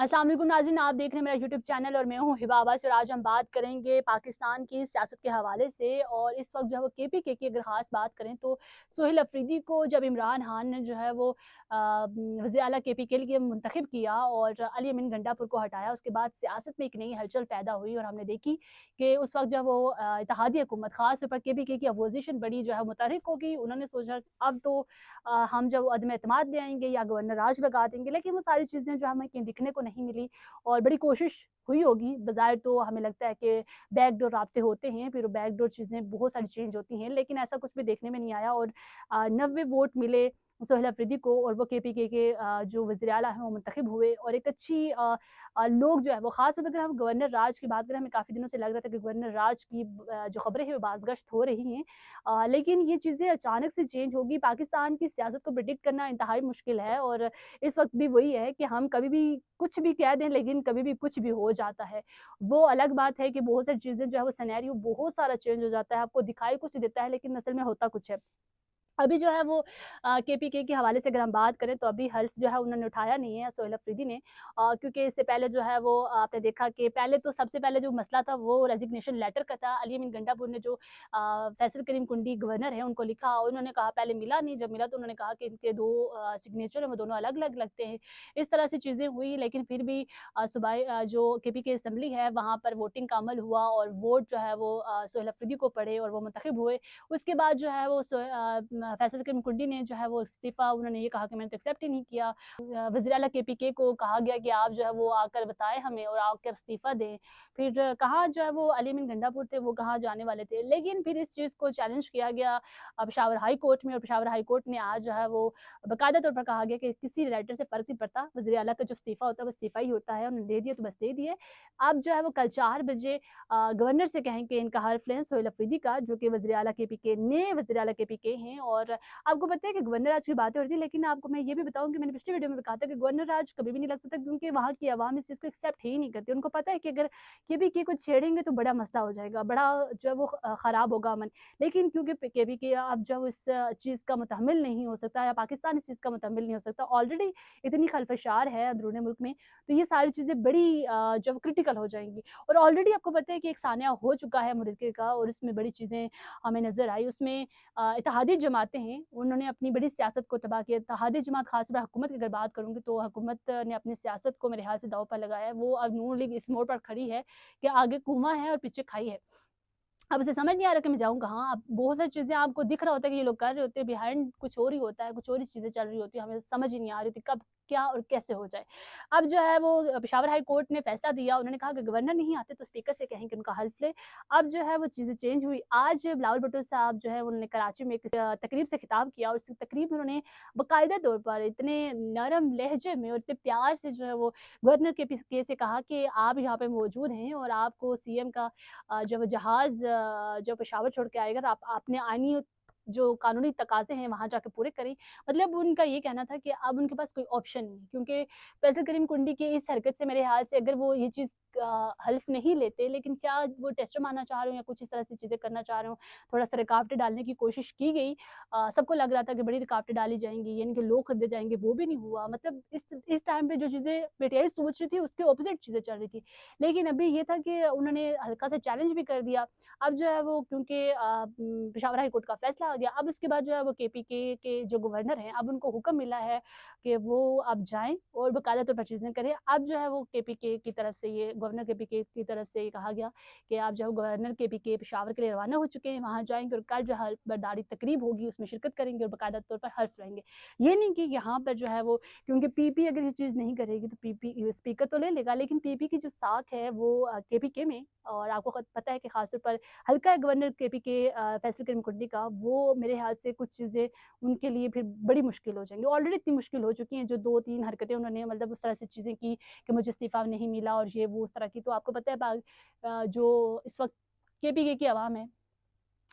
अस्सलाम वालेकुम नाज़रीन, आप देख रहे हैं मेरा यूट्यूब चैनल और मैं हूँ हिबा अब्बास। और आज हम बात करेंगे पाकिस्तान की सियासत के हवाले से। और इस वक्त जो है वो केपीके की अगर ख़ास बात करें तो सोहेल अफरीदी को जब इमरान खान ने जो है वो वज़ीर आला केपीके के लिए मुंतखब किया और अली अमीन गंडापुर को हटाया, उसके बाद सियासत में एक नई हलचल पैदा हुई और हमने देखी कि उस वक्त जब वो इत्तेहादी हुकूमत ख़ास तौर पर केपीके की अपोजिशन बड़ी जो है मुतहरिक हो गई। उन्होंने सोचा अब तो हम जब अदम एतमाद ले आएंगे या गवर्नर राज लगा देंगे, लेकिन वो सारी चीज़ें जो हमें कहीं दिखने को नहीं मिली। और बड़ी कोशिश हुई होगी, बज़ाहिर तो हमें लगता है कि बैकडोर राब्ते होते हैं, फिर बैकडोर चीज़ें बहुत सारी चेंज होती हैं, लेकिन ऐसा कुछ भी देखने में नहीं आया। और 90 वोट मिले सोहेल अफरीदी को और वो केपीके के जो वज़ीर आला हैं वो मुंतखब हुए। और एक अच्छी लोग जो है वो ख़ास तौर पर अगर हम गवर्नर राज की बात करें, हमें काफ़ी दिनों से लग रहा था कि गवर्नर राज की जो खबरें हैं वो बाज़गश्त हो रही हैं, लेकिन ये चीज़ें अचानक से चेंज होगी। पाकिस्तान की सियासत को प्रेडिक्ट करना इंतहाई मुश्किल है और इस वक्त भी वही है कि हम कभी भी कुछ भी कह दें, लेकिन कभी भी कुछ भी हो जाता है। वो अलग बात है कि बहुत सारी चीज़ें जो है वो सिनेरियो बहुत सारा चेंज हो जाता है, आपको दिखाई कुछ देता है लेकिन असल में होता कुछ है। अभी जो है वो केपीके के हवाले से अगर हम बात करें तो अभी हल्फ जो है उन्होंने उठाया नहीं है सोहेल अफरीदी ने, क्योंकि इससे पहले जो है वो आपने देखा कि पहले तो सबसे पहले जो मसला था वो रेजिग्नेशन लेटर का था। अली अमीन गंडापुर ने जो फैसल करीम कुंडी गवर्नर है उनको लिखा, उन्होंने कहा पहले मिला नहीं, जब मिला तो उन्होंने कहा कि इनके दो सिग्नेचर है वो दोनों अलग अलग लगते हैं। इस तरह से चीज़ें हुई, लेकिन फिर भी सुबह जो केपीके असम्बली है वहाँ पर वोटिंग का अमल हुआ और वोट जो है वो सोहेल अफरीदी को पड़े और वो मुंतखब हुए। उसके बाद जो है वो फैसल करीम कुंडी ने जो है वो इस्तीफ़ा, उन्होंने ये कहा कि मैंने तो एक्सेप्ट ही नहीं किया। वज़ीर आला केपीके को कहा गया कि आप जो है वो आकर बताएँ हमें और आकर इस्तीफ़ा दें। फिर कहाँ जो है वो अली अमीन गंडापुर थे, वो कहाँ जाने वाले थे। लेकिन फिर इस चीज़ को चैलेंज किया गया पेशावर हाई कोर्ट में, और पेशावर हाई कोर्ट ने आज जो है वो बाकायदा तौर पर कहा गया कि किसी लेटर से फ़र्क नहीं पड़ता, वज़ीर आला का जो इस्तीफ़ा होता है वो इस्तीफ़ा ही होता है, उन्होंने दे दिया तो बस दे दिया। अब जो है वो कल 4 बजे गवर्नर से कहें कि इनका हल्फ लें सोहेल अफरीदी का, जो कि वज़ीर आला केपीके नए वज़ीर आला केपीके हैं। और आपको पता है कि गवर्नर राज की बातें हो रही थी, लेकिन आपको मैं ये भी बताऊँ कि मैंने पिछली वीडियो में भी कहा था कि गवर्नर राज कभी भी नहीं लग सकता, क्योंकि वहाँ की आवाम इस चीज़ को एक्सेप्ट ही नहीं करती। उनको पता है कि अगर केपीके को छेड़ेंगे तो बड़ा मसला हो जाएगा, बड़ा जो है वो ख़राब होगा अमन। लेकिन क्योंकि केपीके अब जो इस चीज़ का मुतहम्मिल नहीं हो सकता या पाकिस्तान इस चीज़ का मुतहम्मिल नहीं हो सकता, ऑलरेडी इतनी खलफशार है अंदरूनी मुल्क में, तो ये सारी चीज़ें बड़ी जो क्रिटिकल हो जाएँगी। और ऑलरेडी आपको पता है कि एक सानिया हो चुका है मुल्क का और इसमें बड़ी चीज़ें हमें नज़र आई। उसमें इत्तेहादी जमातें हैं, उन्होंने अपनी बड़ी सियासत को तबाह किया। इत्तेहादी जमात ख़ास तौर पर हुकूमत की अगर बात करूँगी तो हुकूमत ने अपनी सियासत को मेरे ख़्याल से दाँव पर लगाया है। वो अब नून लीग इस मोड़ पर खड़ी है कि आगे कुआँ है और पीछे खाई है। अब उसे समझ नहीं आ रहा कि मैं जाऊँ कहाँ? अब बहुत सारी चीज़ें आपको दिख रहा होता है कि ये लोग कर रहे होते हैं, बिहाइंड कुछ और ही होता है, कुछ और ही चीज़ें चल रही होती हैं, हमें समझ ही नहीं आ रही थी कब, क्या और कैसे हो जाए। अब जो है वो पेशावर हाई कोर्ट ने फैसला दिया, उन्होंने कहा कि गवर्नर नहीं आते तो स्पीकर से कहें कि उनका हल्फ लें। अब जो है वो चीज़ें चेंज हुई। आज बिलावल भुट्टो साहब जो है उन्होंने कराची में एक तकरीब से खिताब किया और उस तकरीब में उन्होंने बाकायदा तौर पर इतने नरम लहजे में और इतने प्यार से जो है वो गवर्नर के से कहा कि आप यहाँ पे मौजूद हैं और आपको सीएम का जब जहाज़ जो पेशावर छोड़ के आएगा तो आप अपने आईनी जो कानूनी तकाज़े हैं वहाँ जाके पूरे करें। मतलब उनका ये कहना था कि अब उनके पास कोई ऑप्शन नहीं, क्योंकि फैसल करीम कुंडी की इस हरकत से मेरे ख़्याल से अगर वो ये चीज़ हल्फ़ नहीं लेते, लेकिन क्या वो टेस्टर मारना चाह रहे हो या कुछ इस तरह से चीज़ें करना चाह रहे हो, थोड़ा-सा रुकावटें डालने की कोशिश की गई। सबको लग रहा था कि बड़ी रुकावटें डाली जाएँगी, यानी कि लोग खरीदे जाएँगे, वो भी नहीं हुआ। मतलब इस टाइम पे जो चीज़ें पीटीआई सोच रही थी उसके ऑपोज़िट चीज़ें चल रही थी। लेकिन अभी ये था कि उन्होंने हल्का सा चैलेंज भी कर दिया। अब जो है वो क्योंकि पेशावर हाई कोर्ट का फैसला आ गया, अब उसके बाद जो है वो केपीके के जो गवर्नर हैं, अब उनको हुक्म मिला है कि वो अब जाएँ और बाकायदा तौर पर चीज़ें करें। अब जो है वो केपीके की तरफ से ये गवर्नर केपीके की तरफ से ये कहा गया कि आप जो है गवर्नर केपीके पेशावर के लिए रवाना हो चुके हैं, वहाँ जाएँगे और कल जो हल्फ बर्दारी तकरीब होगी उसमें शिरकत करेंगे और बाकायदा तौर पर हल्फ लेंगे। ये नहीं कि यहाँ पर जो है वो, क्योंकि पीपी अगर ये चीज़ नहीं करेगी तो पीपी स्पीकर तो ले लेगा, लेकिन पीपी की जो साख है वो केपीके में, और आपको पता है कि खास तौर पर हल्का है गवर्नर केपीके फैसल करीम कुंडी का, वो मेरे ख्याल से कुछ चीज़ें उनके लिए फिर बड़ी मुश्किल हो जाएँगी। ऑलरेडी इतनी मुश्किल हो चुकी हैं, जो 2-3 हरकतें उन्होंने मतलब उस तरह से चीज़ें की कि मुझे इस्तीफ़ा नहीं मिला और ये वो उस तरह की। तो आपको पता है जो इस वक़्त केपीके की आवाम है,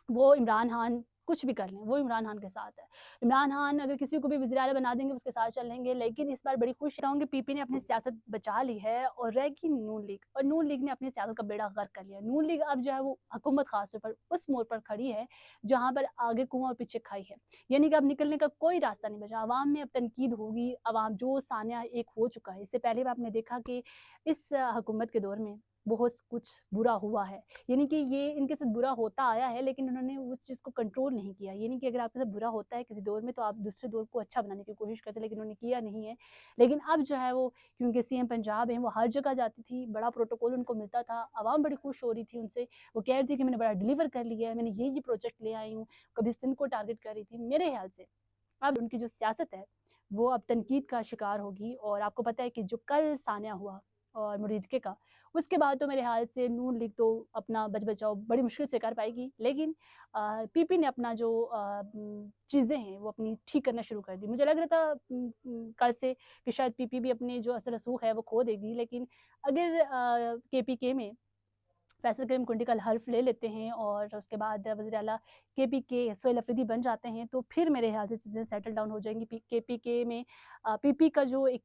वो इमरान खान कुछ भी कर लें, वो इमरान खान के साथ है। इमरान खान अगर किसी को भी वज़ीर-ए-आला बना देंगे उसके साथ चल लेंगे, लेकिन इस बार बड़ी खुश रहूँगी पीपी ने अपनी सियासत बचा ली है और रह गई नून लीग, और नून लीग ने अपनी सियासत का बेड़ा गर्क कर लिया। नून लीग अब जो है वो हुकूमत ख़ास तौर पर उस मोड़ पर खड़ी है जहाँ पर आगे कुआँ और पीछे खाई है। यानी कि अब निकलने का कोई रास्ता नहीं बचा। अवाम में अब तनकीद होगी, अवाम जो सानिया एक हो चुका है। इससे पहले भी आपने देखा कि इस हुकूमत के दौर में बहुत कुछ बुरा हुआ है। यानी कि ये इनके साथ बुरा होता आया है, लेकिन उन्होंने उस चीज़ को कंट्रोल नहीं किया। यानी कि अगर आपके साथ बुरा होता है किसी दौर में तो आप दूसरे दौर को अच्छा बनाने की कोशिश करते हैं, लेकिन उन्होंने किया नहीं है। लेकिन अब जो है वो, क्योंकि सीएम पंजाब हैं, वो हर जगह जाती थी, बड़ा प्रोटोकॉल उनको मिलता था, आवाम बड़ी खुश हो रही थी उनसे। वो कह रही थी कि मैंने बड़ा डिलीवर कर लिया है, मैंने ये प्रोजेक्ट ले आई हूँ, कभी सिंध को टारगेट कर रही थी। मेरे ख्याल से अब उनकी जो सियासत है वो अब तनकीद का शिकार होगी। और आपको पता है कि जो कल सान्या हुआ और मुरीदके का, उसके बाद तो मेरे ख्याल से नून लीग तो अपना बच-बचाव बड़ी मुश्किल से कर पाएगी। लेकिन पीपी ने अपना जो चीज़ें हैं वो अपनी ठीक करना शुरू कर दी। मुझे लग रहा था कल से कि शायद पीपी भी अपनी जो असल रसूख है वो खो देगी, लेकिन अगर केपीके में फैसल करीम कुंडी का हल्फ ले लेते हैं और उसके बाद वज़ीर-ए-आला केपीके सोहेल अफरीदी बन जाते हैं, तो फिर मेरे ख्याल से चीज़ें सेटल डाउन हो जाएँगी। केपीके में पीपी का जो एक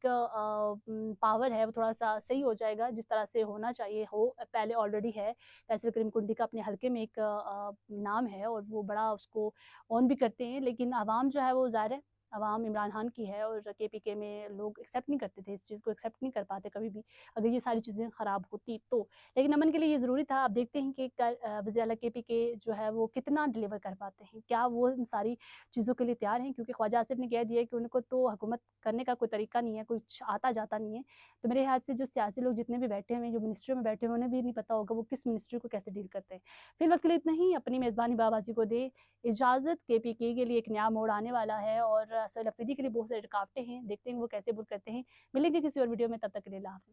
पावर है वो थोड़ा-सा सही हो जाएगा, जिस तरह से होना चाहिए हो, पहले ऑलरेडी है। फैसल करीम कुंडी का अपने हलके में एक नाम है और वो बड़ा उसको ऑन भी करते हैं, लेकिन अवाम जो है वो ज़ाहिर है अवाम इमरान खान की है और केपीके में लोग एक्सेप्ट नहीं करते थे, इस चीज़ को एक्सेप्ट नहीं कर पाते कभी भी, अगर ये सारी चीज़ें ख़राब होती तो। लेकिन अमन के लिए ये ज़रूरी था। अब देखते हैं कि वज़ीर-ए-आला केपीके जो है वो कितना डिलीवर कर पाते हैं। क्या वो इन सारी चीज़ों के लिए तैयार हैं? क्योंकि ख्वाजा आसिफ ने कह दिया है कि उनको तो हुकूमत करने का कोई तरीका नहीं है, कुछ आता-जाता नहीं है। तो मेरे ख़्याल से जो सियासी लोग जितने भी बैठे हुए हैं, जो मिनिस्ट्रियों में बैठे हुए हैं, उन्हें भी नहीं पता होगा वो किस मिनिस्ट्री को कैसे डील करते हैं। फ़िलहाल के लिए इतना ही। अपनी मेज़बानी बाबाजी को दें इजाज़त। केपीके के लिए एक नया मोड़ आने वाला है और सोहेल अफरीदी के लिए बहुत सारी रुकावटें हैं। देखते हैं वो कैसे बुर करते हैं। मिलेंगे किसी और वीडियो में, तब तक के लिए अल्लाह हाफ़िज़।